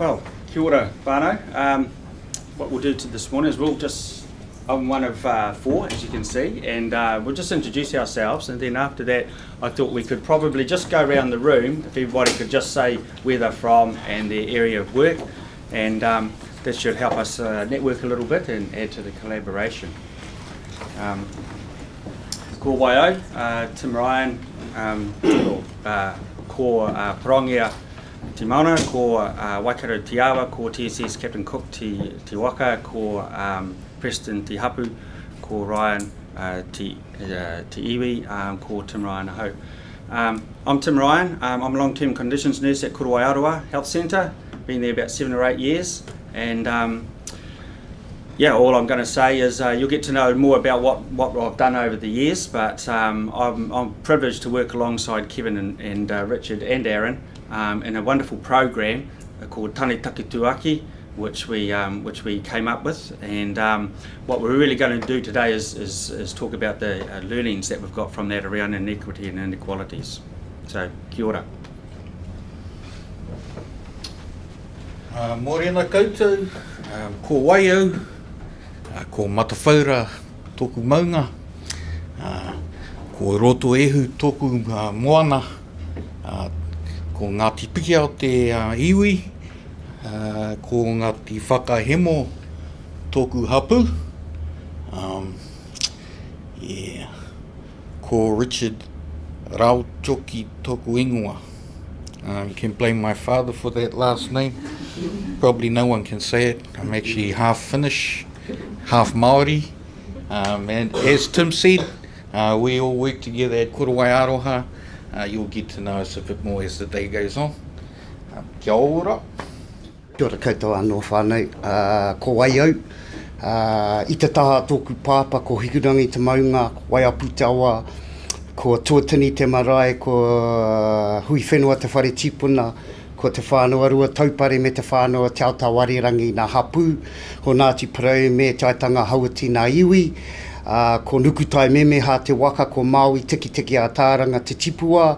Well, kia ora whānau. What we'll do this morning is I'm one of four, as you can see, and we'll just introduce ourselves, and then after that I thought we could probably just go around the room, if everybody could just say where they're from and their area of work, and that should help us network a little bit and add to the collaboration. Ko Waio, Tim Ryan, ko Parongia Te Mauna, ko Waikato Te Awa, ko TSS Captain Cook Te Waka, ko Preston Te Hapu, ko Ryan Te Iwi, ko Tim Ryan Aho. I'm Tim Ryan. I'm a long-term conditions nurse at Korowaiaroa Health Centre. Been there about 7 or 8 years, and yeah, all I'm going to say is you'll get to know more about what I've done over the years, but I'm privileged to work alongside Kevin and Richard and Aaron in a wonderful program called tāne Takituaki, which we came up with, and what we're really going to do today is talk about the learnings that we've got from that around inequity and inequalities. So, kia ora. Mōrena koutou, ko Waio, ko Matawhaura tōku maunga, ko Roto Ehu tōku moana, ko Ngāti Piki o te iwi, ko Ngāti Whakahemo tōku hapu, ko Richard Rauchoki tōku ingoa. You can blame my father for that last name. Probably no one can say it. I'm actually half Finnish, half Maori. And as Tim said, we all work together at Korowaiaroa. You'll get to know us a bit more as the day goes on. Kia ora. Kia ora koutou anō whānau. Ko Waio. I te taha tōku pāpa ko hikurangi te maunga, ko Waiapu te awa, ko tuatini te marae, ko hui whenua te whare tipuna, ko te whānau arua taupare me te whānau te autawarirangi nā hapu, ko Ngāti Parau me te aitanga hauati nā iwi, ko nukutai meme ha te waka, ko Māui tiki tiki a tāranga te tipua,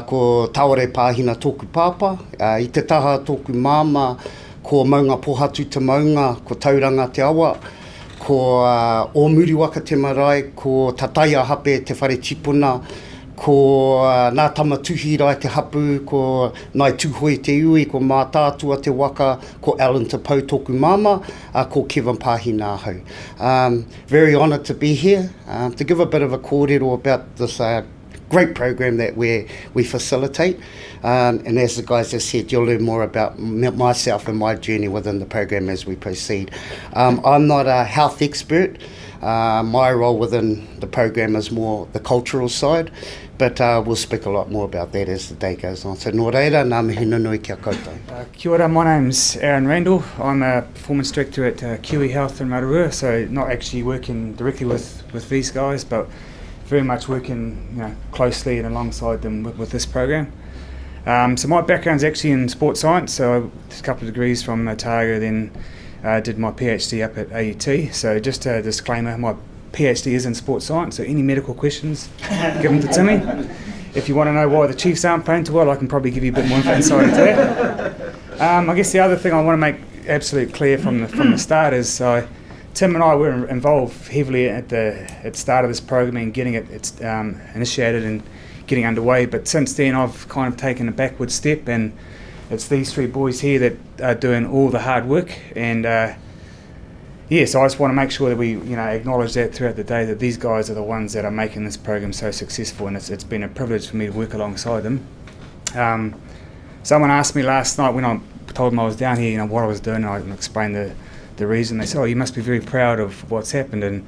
ko Tāore pāhina tōku pāpa, i te taha tōku māma, ko maunga pohatu te maunga, ko tauranga te awa, ko ōmuri waka te marae, ko tataia hape te whare tipuna, ko nā tamatuhi rai te hapu, ko nai tūhoi te iwi, ko mā tātua te waka, ko Alan te pau tōku māma, ko Kevin Pāhina ahau. Very honoured to be here, to give a bit of a kōrero about this great program that we facilitate. And as the guys have said, you'll learn more about myself and my journey within the program as we proceed. I'm not a health expert. My role within the program is more the cultural side, but we'll speak a lot more about that as the day goes on. So nō reira, ngā mihi nunui kia koutou. Kia ora, my name's Aaron Randall. I'm a performance director at Kiwi Health in Rotorua, so not actually working directly with these guys, but very much working closely and alongside them with this program. So my background's actually in sports science, so I did a couple of degrees from Otago, then did my PhD up at AUT. So just a disclaimer, my PhD is in sports science, so any medical questions, give them to Timmy. If you want to know why the Chiefs aren't playing too well, I can probably give you a bit more insight into that. I guess the other thing I want to make absolutely clear from the start is Tim and I were involved heavily at the start of this program and getting it initiated and getting underway, but since then I've kind of taken a backward step, and it's these three boys here that are doing all the hard work, and so I just want to make sure that we acknowledge that throughout the day, that these guys are the ones that are making this program so successful, and it's been a privilege for me to work alongside them. Someone asked me last night when I told them I was down here, what I was doing, and I explained the reason. They said, you must be very proud of what's happened, and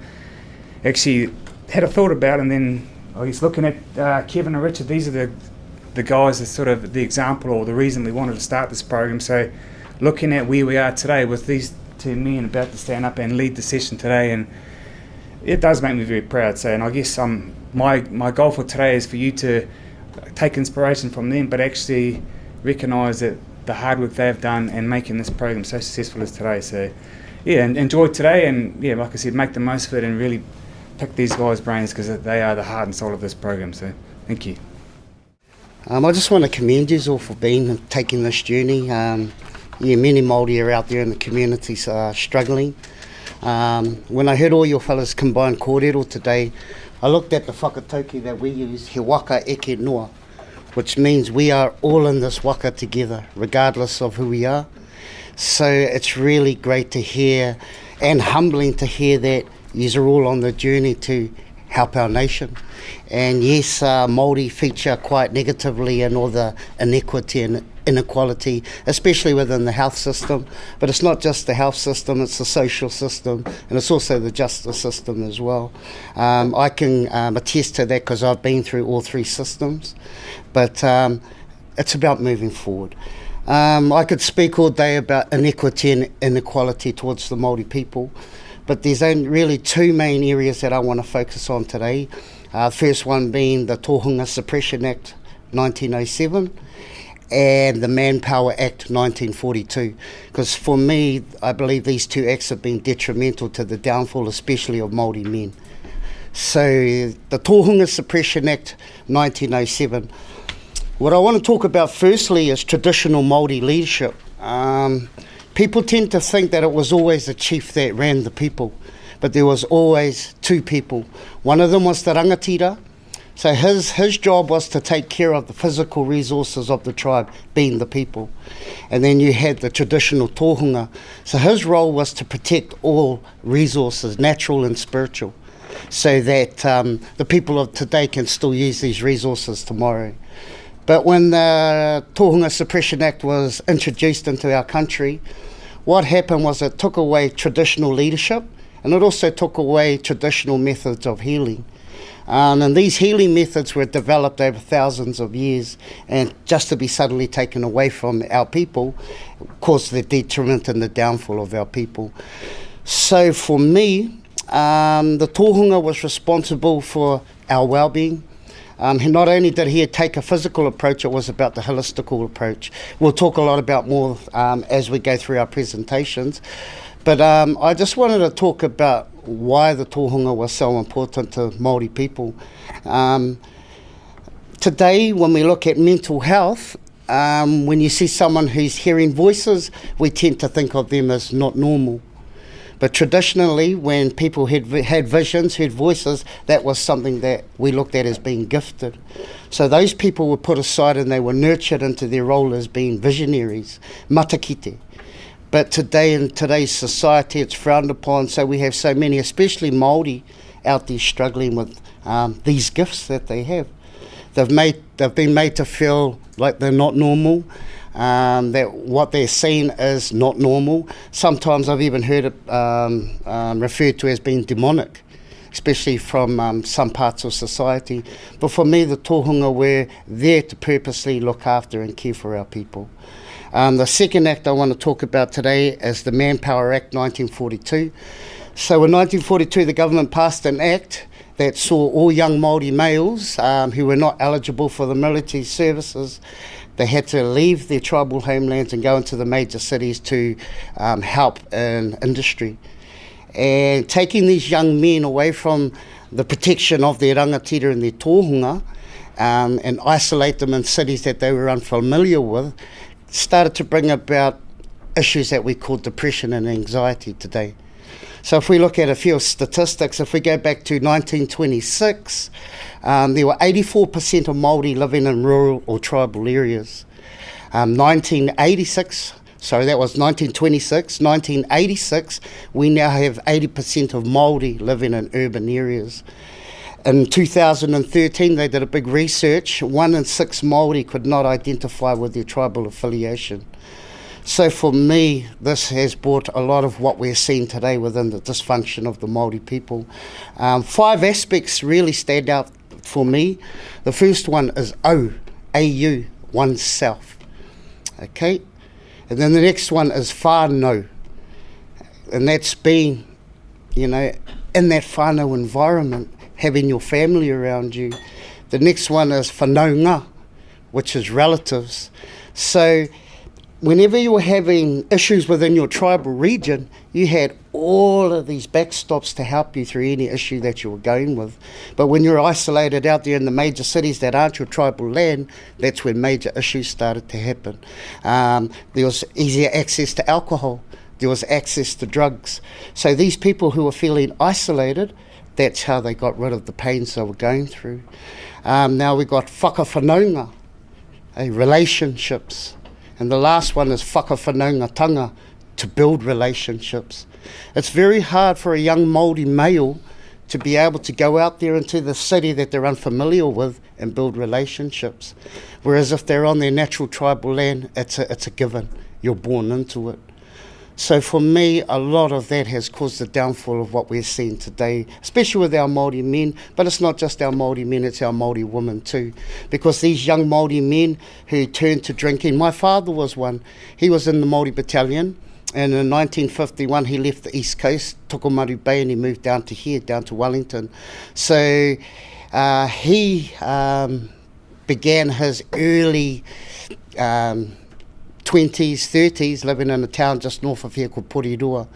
actually had a thought about it, and then I guess looking at Kevin and Richard, these are the guys that sort of the example or the reason we wanted to start this program. So looking at where we are today with these two men about to stand up and lead the session today, and it does make me very proud. So, and I guess my goal for today is for you to take inspiration from them, but actually recognise that the hard work they've done and making this program so successful as today. So yeah, and enjoy today, and yeah, like I said, make the most of it and really pick these guys' brains, because they are the heart and soul of this program. So thank you. I just want to commend you all for taking this journey. many Māori are out there in the communities struggling. When I heard all your fellas combine kōrero today, I looked at the whakatauki that we use, he waka eke noa, which means we are all in this waka together, regardless of who we are. So it's really great to hear and humbling to hear that you're all on the journey to help our nation. And yes, Māori feature quite negatively in all the inequity and inequality, especially within the health system. But it's not just the health system, it's the social system, and it's also the justice system as well. I can attest to that because I've been through all three systems. But it's about moving forward. I could speak all day about inequity and inequality towards the Māori people, but there's only really two main areas that I want to focus on today. First one being the Tohunga Suppression Act 1907 and the Manpower Act 1942, because for me, I believe these two acts have been detrimental to the downfall, especially of Māori men. So the Tohunga Suppression Act 1907, what I want to talk about firstly is traditional Māori leadership. People tend to think that it was always the chief that ran the people, but there was always two people. One of them was the rangatira, so his job was to take care of the physical resources of the tribe, being the people. And then you had the traditional tohunga, so his role was to protect all resources, natural and spiritual, so that the people of today can still use these resources tomorrow. But when the Tohunga Suppression Act was introduced into our country, what happened was it took away traditional leadership, and it also took away traditional methods of healing. And these healing methods were developed over thousands of years, and just to be suddenly taken away from our people caused the detriment and the downfall of our people. So for me, the tohunga was responsible for our well-being. Not only did he take a physical approach, it was about the holistical approach. We'll talk a lot about more as we go through our presentations. But I just wanted to talk about why the tohunga was so important to Māori people. Today, when we look at mental health, when you see someone who's hearing voices, we tend to think of them as not normal. But traditionally, when people had visions, heard voices, that was something that we looked at as being gifted. So those people were put aside and they were nurtured into their role as being visionaries, matakite. But today, in today's society, it's frowned upon, so we have so many, especially Māori, out there struggling with these gifts that they have. They've been made to feel like they're not normal, that what they're seeing is not normal. Sometimes I've even heard it referred to as being demonic, especially from some parts of society. But for me, the tohunga were there to purposely look after and care for our people. The second act I want to talk about today is the Manpower Act 1942. So in 1942, the government passed an act that saw all young Māori males who were not eligible for the military services, they had to leave their tribal homelands and go into the major cities to help in industry. And taking these young men away from the protection of their rangatira and their tohunga and isolate them in cities that they were unfamiliar with, started to bring about issues that we call depression and anxiety today. So if we look at a few statistics, if we go back to 1926, there were 84% of Māori living in rural or tribal areas. 1986, sorry, that was 1926. 1986, we now have 80% of Māori living in urban areas. In 2013, they did a big research. 1 in 6 Māori could not identify with their tribal affiliation. So for me, this has brought a lot of what we're seeing today within the dysfunction of the Māori people. 5 aspects really stand out for me. The first one is A-U, oneself. Okay? And then the next one is whānau. And that's being, in that whānau environment, having your family around you. The next one is whanaunga, which is relatives. So whenever you were having issues within your tribal region, you had all of these backstops to help you through any issue that you were going with. But when you're isolated out there in the major cities that aren't your tribal land, that's when major issues started to happen. There was easier access to alcohol. There was access to drugs. So these people who were feeling isolated, that's how they got rid of the pains they were going through. Now we've got whakawhanaunga, relationships. And the last one is whakawhanaungatanga, to build relationships. It's very hard for a young Māori male to be able to go out there into the city that they're unfamiliar with and build relationships. Whereas if they're on their natural tribal land, it's a given. You're born into it. So for me, a lot of that has caused the downfall of what we're seeing today, especially with our Māori men, but it's not just our Māori men, it's our Māori women too. Because these young Māori men who turned to drinking, my father was one. He was in the Māori battalion, and in 1951 he left the East Coast, Tokomaru Bay, and he moved down to here, down to Wellington. So he began his early 20s, 30s, living in a town just north of here called Porirua.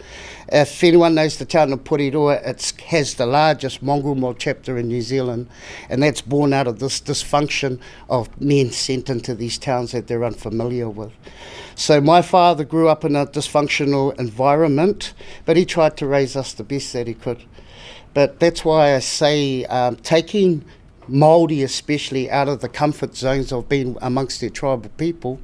If anyone knows the town of Porirua, it has the largest mongrel mob chapter in New Zealand, and that's born out of this dysfunction of men sent into these towns that they're unfamiliar with. So my father grew up in a dysfunctional environment, but he tried to raise us the best that he could. But that's why I say taking Māori especially out of the comfort zones of being amongst their tribal people,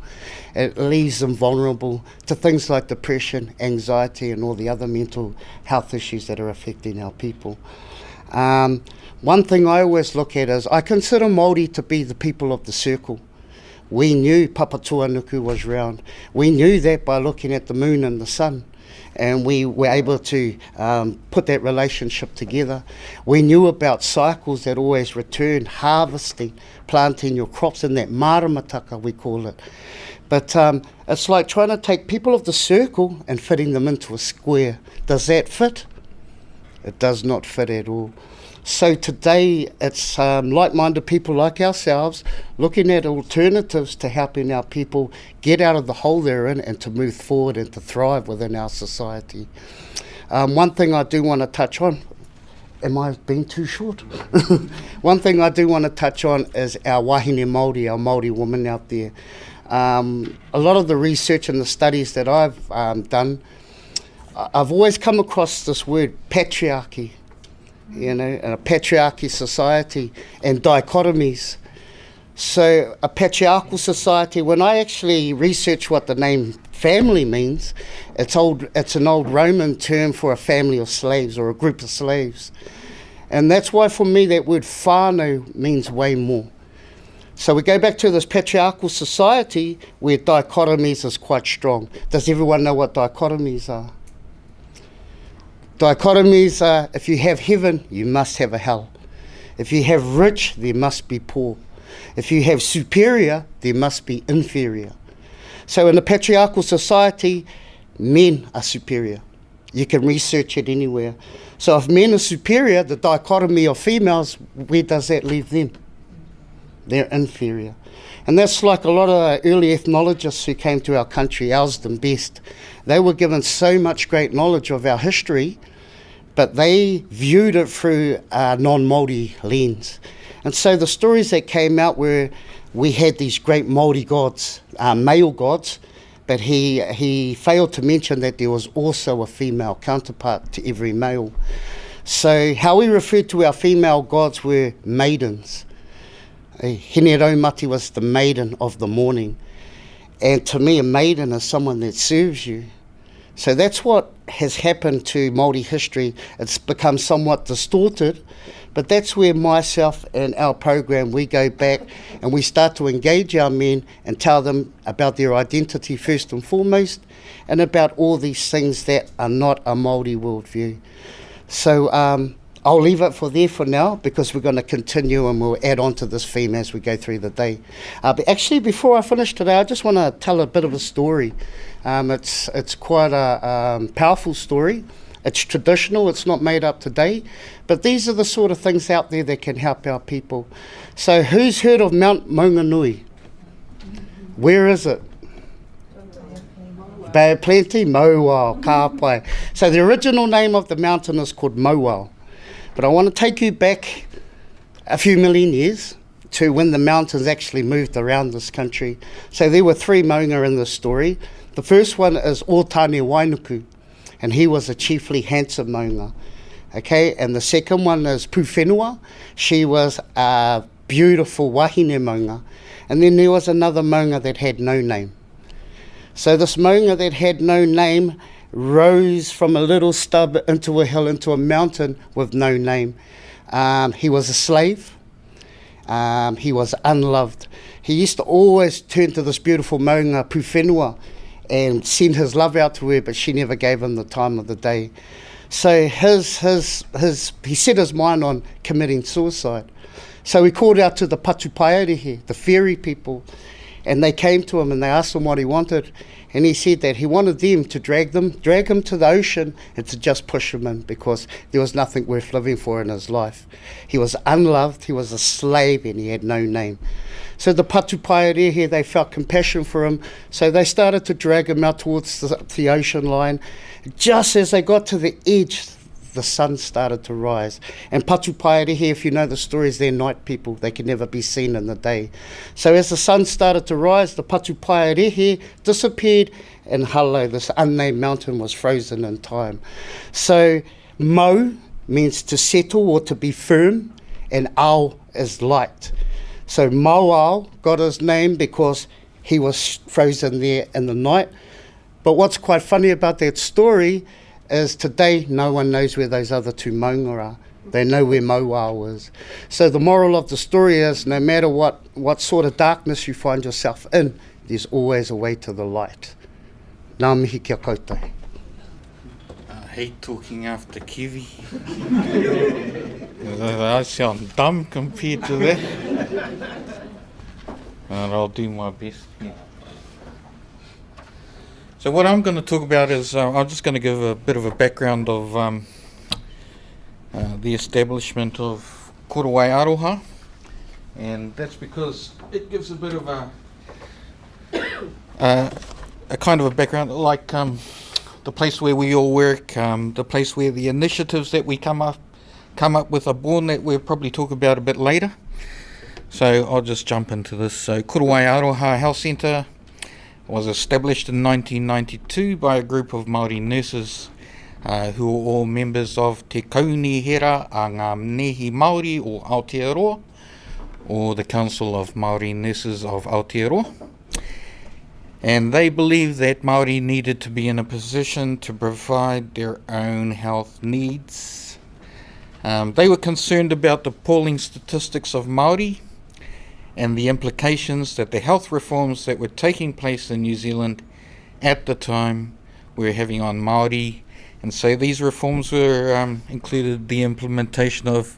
it leaves them vulnerable to things like depression, anxiety, and all the other mental health issues that are affecting our people. One thing I always look at is I consider Māori to be the people of the circle. We knew Papatuanuku was round. We knew that by looking at the moon and the sun. And we were able to put that relationship together. We knew about cycles that always return, harvesting, planting your crops in that maramataka, we call it. But it's like trying to take people of the circle and fitting them into a square. Does that fit? It does not fit at all. So today it's like-minded people like ourselves looking at alternatives to helping our people get out of the hole they're in and to move forward and to thrive within our society. One thing I do want to touch on, am I being too short? One thing I do want to touch on is our wahine Māori, our Māori women out there. A lot of the research and the studies that I've done, I've always come across this word patriarchy. You know, in a patriarchy society and dichotomies. So a patriarchal society, when I actually research what the name family means, it's an old Roman term for a family of slaves or a group of slaves. And that's why for me that word whānau means way more. So we go back to this patriarchal society where dichotomies is quite strong. Does everyone know what dichotomies are? Dichotomies are, if you have heaven, you must have a hell. If you have rich, there must be poor. If you have superior, there must be inferior. So in a patriarchal society, men are superior. You can research it anywhere. So if men are superior, the dichotomy of females, where does that leave them? They're inferior. And that's like a lot of early ethnologists who came to our country, ours them best. They were given so much great knowledge of our history, but they viewed it through a non-Māori lens. And so the stories that came out were we had these great Māori gods, male gods, but he failed to mention that there was also a female counterpart to every male. So how we referred to our female gods were maidens. Hene Raumati was the maiden of the morning. And to me, a maiden is someone that serves you. So that's what has happened to Māori history. It's become somewhat distorted, but that's where myself and our program, we go back and we start to engage our men and tell them about their identity first and foremost, and about all these things that are not a Māori worldview. So I'll leave it for there for now, because we're going to continue and we'll add on to this theme as we go through the day. But actually, before I finish today, I just want to tell a bit of a story. It's quite a powerful story. It's traditional, it's not made up today, but these are the sort of things out there that can help our people. So who's heard of Mount Maunganui? Where is it? Plenty, Mauao, Kāpai. So the original name of the mountain is called Mauao. But I want to take you back a few million years to when the mountains actually moved around this country. So there were 3 maunga in this story. The first one is o tāne Wainuku, and he was a chiefly handsome maunga. Okay, and the second one is Pūwhenua. She was a beautiful wahine maunga. And then there was another maunga that had no name. So this maunga that had no name rose from a little stub into a hill, into a mountain with no name. He was a slave. He was unloved. He used to always turn to this beautiful maunga, Pūwhenua, and send his love out to her, but she never gave him the time of the day. So he set his mind on committing suicide. So he called out to the patupaerehe, the fairy people, and they came to him and they asked him what he wanted. And he said that he wanted them to drag him to the ocean and to just push him in, because there was nothing worth living for in his life. He was unloved, he was a slave, and he had no name. So the patupaerehe, they felt compassion for him, so they started to drag him out towards the ocean line. Just as they got to the edge, the sun started to rise. And patupaerehe, if you know the stories, they're night people. They can never be seen in the day. So as the sun started to rise, the patupaerehe disappeared, and Halo, this unnamed mountain, was frozen in time. So Mau means to settle or to be firm, and Ao is light. So Mauao got his name because he was frozen there in the night. But what's quite funny about that story is today no one knows where those other 2 maunga are. They know where Mauao is. So the moral of the story is, no matter what sort of darkness you find yourself in, there's always a way to the light. Ngā mihi kia koutou. I hate talking after Kiwi. I sound dumb compared to that. And I'll do my best. Yeah. So what I'm going to talk about is, I'm just going to give a bit of a background of the establishment of Korowai Aroha, and that's because it gives a bit of a kind of a background, like the place where we all work, the place where the initiatives that we come up with are born, that we'll probably talk about a bit later. So I'll just jump into this. So Korowai Aroha Health Centre was established in 1992 by a group of Māori nurses who were all members of Te Kaunihera a ngā Nehi Māori o Aotearoa, or the Council of Māori Nurses of Aotearoa. And they believed that Māori needed to be in a position to provide their own health needs. They were concerned about the appalling statistics of Māori and the implications that the health reforms that were taking place in New Zealand at the time were having on Māori. And so these reforms were included the implementation of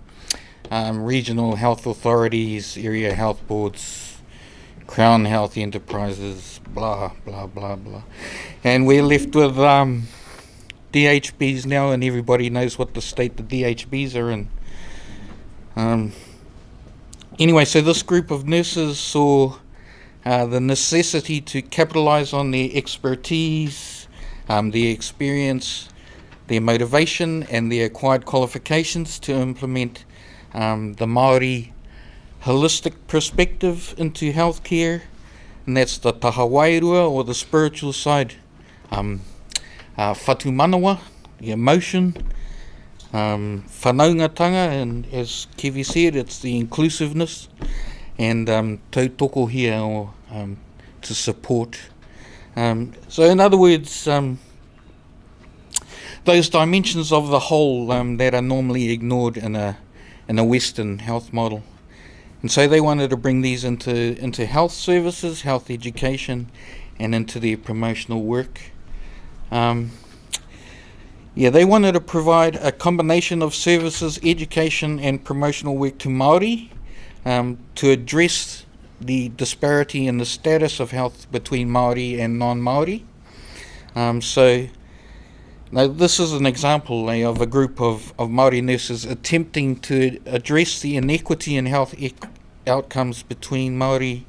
regional health authorities, area health boards, Crown Health Enterprises, blah, blah, blah, blah. And we're left with DHBs now, and everybody knows what the state the DHBs are in. Anyway, so this group of nurses saw the necessity to capitalise on their expertise, their experience, their motivation and their acquired qualifications to implement the Māori holistic perspective into healthcare, and that's the taha wairua, or the spiritual side, whatu manawa, the emotion, whanaungatanga, and as Kiwi said, it's the inclusiveness, and tautoko here, or to support. So in other words, those dimensions of the whole that are normally ignored in a Western health model. And so they wanted to bring these into health services, health education, and into their promotional work. They wanted to provide a combination of services, education, and promotional work to Māori to address the disparity in the status of health between Māori and non-Māori. Now this is an example of a group of Māori nurses attempting to address the inequity in health outcomes between Māori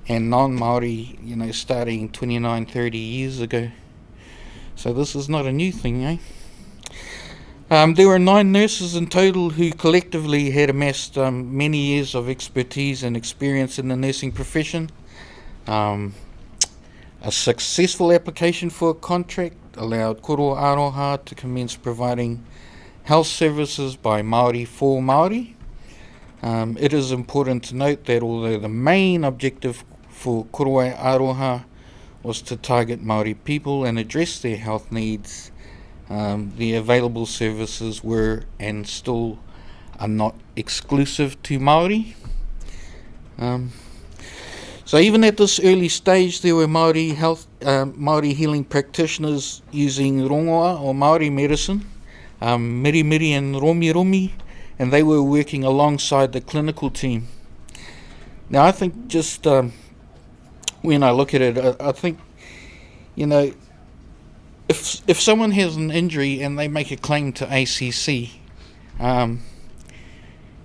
and non-Māori, starting 29, 30 years ago. So this is not a new thing, eh? There were 9 nurses in total who collectively had amassed many years of expertise and experience in the nursing profession. A successful application for a contract allowed Koro Aroha to commence providing health services by Māori for Māori. It is important to note that although the main objective for Koro Aroha was to target Māori people and address their health needs, the available services were and still are not exclusive to Māori. So even at this early stage, there were Māori healing practitioners using rongoa or Māori medicine, mirimiri and romi, and they were working alongside the clinical team. Now I think just when I look at it, I think, you know, if someone has an injury and they make a claim to ACC,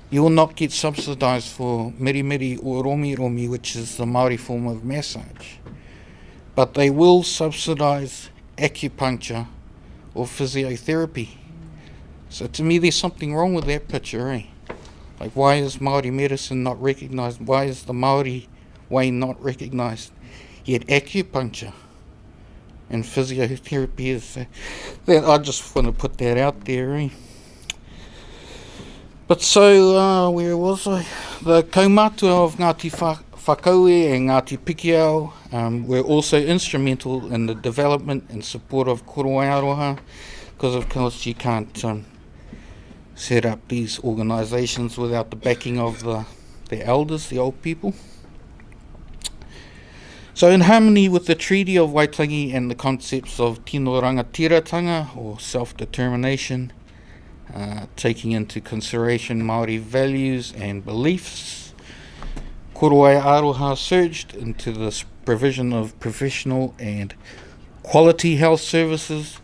you will not get subsidised for mirimiri or romi, which is the Māori form of massage. But they will subsidise acupuncture or physiotherapy. So to me, there's something wrong with that picture, eh? Like, why is Māori medicine not recognised? Why is the Māori way not recognised? Yet acupuncture and physiotherapy is that. I just want to put that out there, eh? But so, where was I? The kaumātua of Ngāti Whakaue and Ngāti Pikiao were also instrumental in the development and support of Koro Aroha, because of course you can't set up these organisations without the backing of the elders, the old people. So in harmony with the Treaty of Waitangi and the concepts of tino rangatiratanga or self-determination, taking into consideration Māori values and beliefs, Koro Aroha surged into the provision of professional and quality health services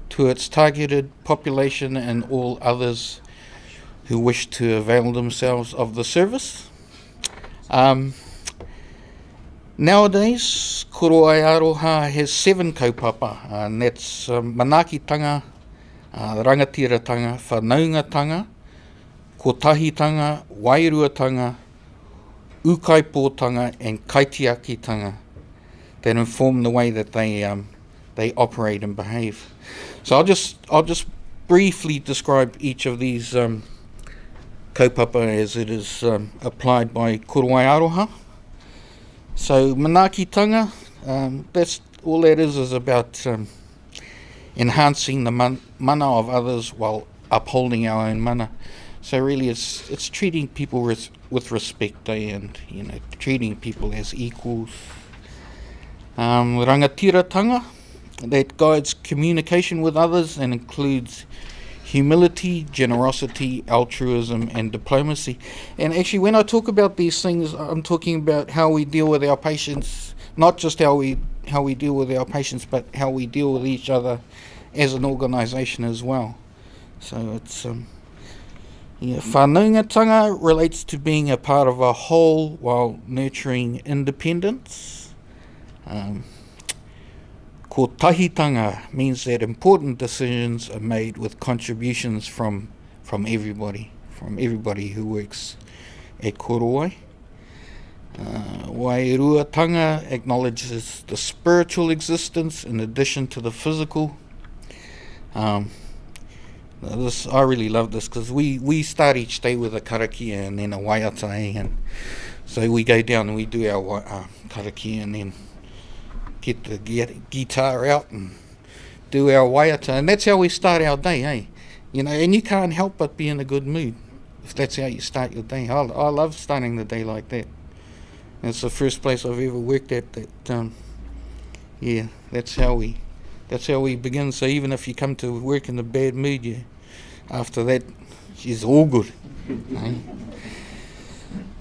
to its targeted population and all others who wish to avail themselves of the service. Nowadays, Koro Aroha has 7 kaupapa, and that's manakitanga, rangatiratanga, whanaungatanga, kotahitanga, wairuatanga, ukaipōtanga, and kaitiakitanga that inform the way that they operate and behave. So I'll just briefly describe each of these kaupapa as it is applied by Koro Aroha. So manakitanga, that's all that is about enhancing the mana of others while upholding our own mana. So really it's treating people with respect, and treating people as equals. Rangatiratanga, that guides communication with others and includes humility, generosity, altruism, and diplomacy. And actually, when I talk about these things, I'm talking about how we deal with our patients, not just how we deal with our patients, but how we deal with each other as an organisation as well. So it's whanaungatanga relates to being a part of a whole while nurturing independence. Kotahitanga means that important decisions are made with contributions from everybody who works at Korowai. Wairuatanga acknowledges the spiritual existence in addition to the physical. I really love this because we start each day with a karakia and then a waiata, and so we go down and we do our karakia and then get the guitar out and do our waiata, and that's how we start our day, eh? And you can't help but be in a good mood if that's how you start your day. I love starting the day like that. And it's the first place I've ever worked at that. That's how we begin. So even if you come to work in a bad mood, after that, she's all good.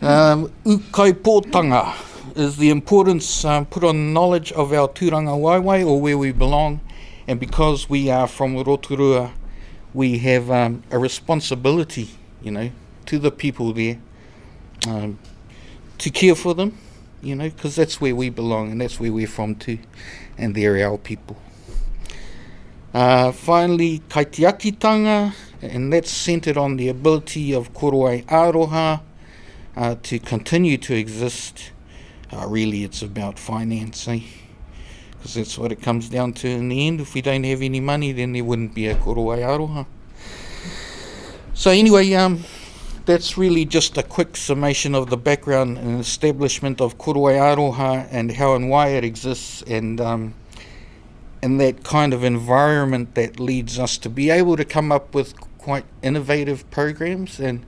Ukaipōtanga is the importance put on knowledge of our tūranga waiwai, or where we belong, and because we are from Rotorua, we have a responsibility, to the people there, to care for them, because that's where we belong and that's where we're from too, and they're our people. Finally, kaitiakitanga, and that's centred on the ability of korowai aroha to continue to exist. Really, it's about finance, because that's what it comes down to in the end. If we don't have any money, then there wouldn't be a korowai aroha. So anyway, that's really just a quick summation of the background and establishment of korowai aroha and how and why it exists, and that kind of environment that leads us to be able to come up with quite innovative programs. And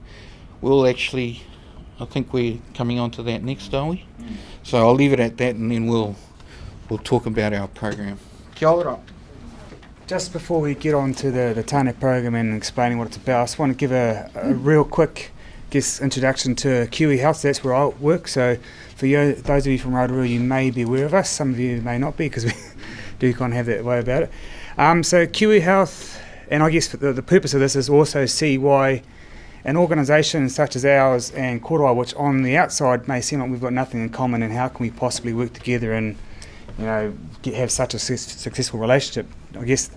we'll actually, I think we're coming on to that next, are we? So I'll leave it at that, and then we'll talk about our program. Kia ora. Just before we get on to the tāne program and explaining what it's about, I just want to give a real quick introduction to Kiwi Health. That's where I work. So for you, those of you from Rotorua, you may be aware of us. Some of you may not be, because we do kind of have that way about it. So Kiwi Health, and I guess the purpose of this is also see why an organisation such as ours and korowai, which on the outside may seem like we've got nothing in common, and how can we possibly work together and have such a successful relationship. I guess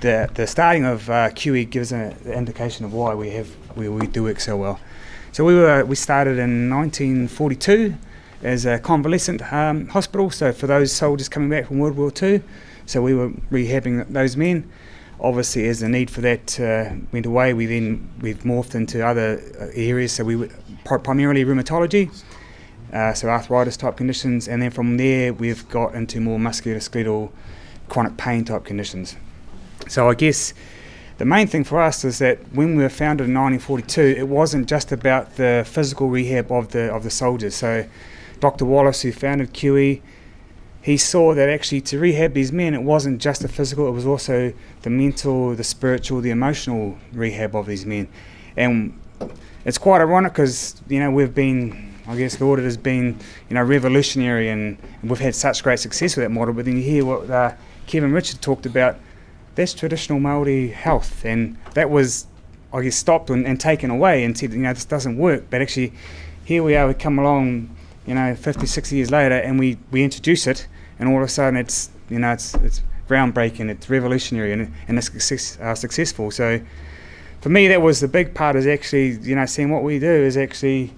the starting of Kiwi gives an indication of why we do work so well. So we started in 1942 as a convalescent hospital. So for those soldiers coming back from World War II, so we were rehabbing those men. Obviously, as the need for that went away, we've morphed into other areas. So we were primarily rheumatology. So arthritis type conditions, and then from there we've got into more musculoskeletal chronic pain type conditions. So I guess the main thing for us is that when we were founded in 1942, it wasn't just about the physical rehab of the soldiers. So Dr. Wallace, who founded Kiwi, he saw that actually to rehab these men, it wasn't just the physical, it was also the mental, the spiritual, the emotional rehab of these men. And it's quite ironic because we've been, I guess the audit has been, revolutionary, and we've had such great success with that model. But then you hear what Kevin Richard talked about. That's traditional Māori health, and that was, I guess, stopped and taken away, and said, this doesn't work. But actually, here we are. We come along, 50, 60 years later, and we introduce it, and all of a sudden it's groundbreaking, it's revolutionary, and it's successful. So for me, that was the big part. Is actually, seeing what we do is actually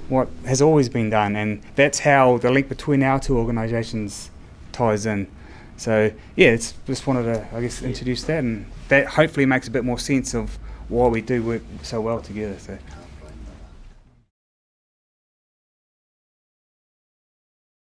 what has always been done, and that's how the link between our two organisations ties in. So just wanted to, I guess, introduce that, and that hopefully makes a bit more sense of why we do work so well together. So.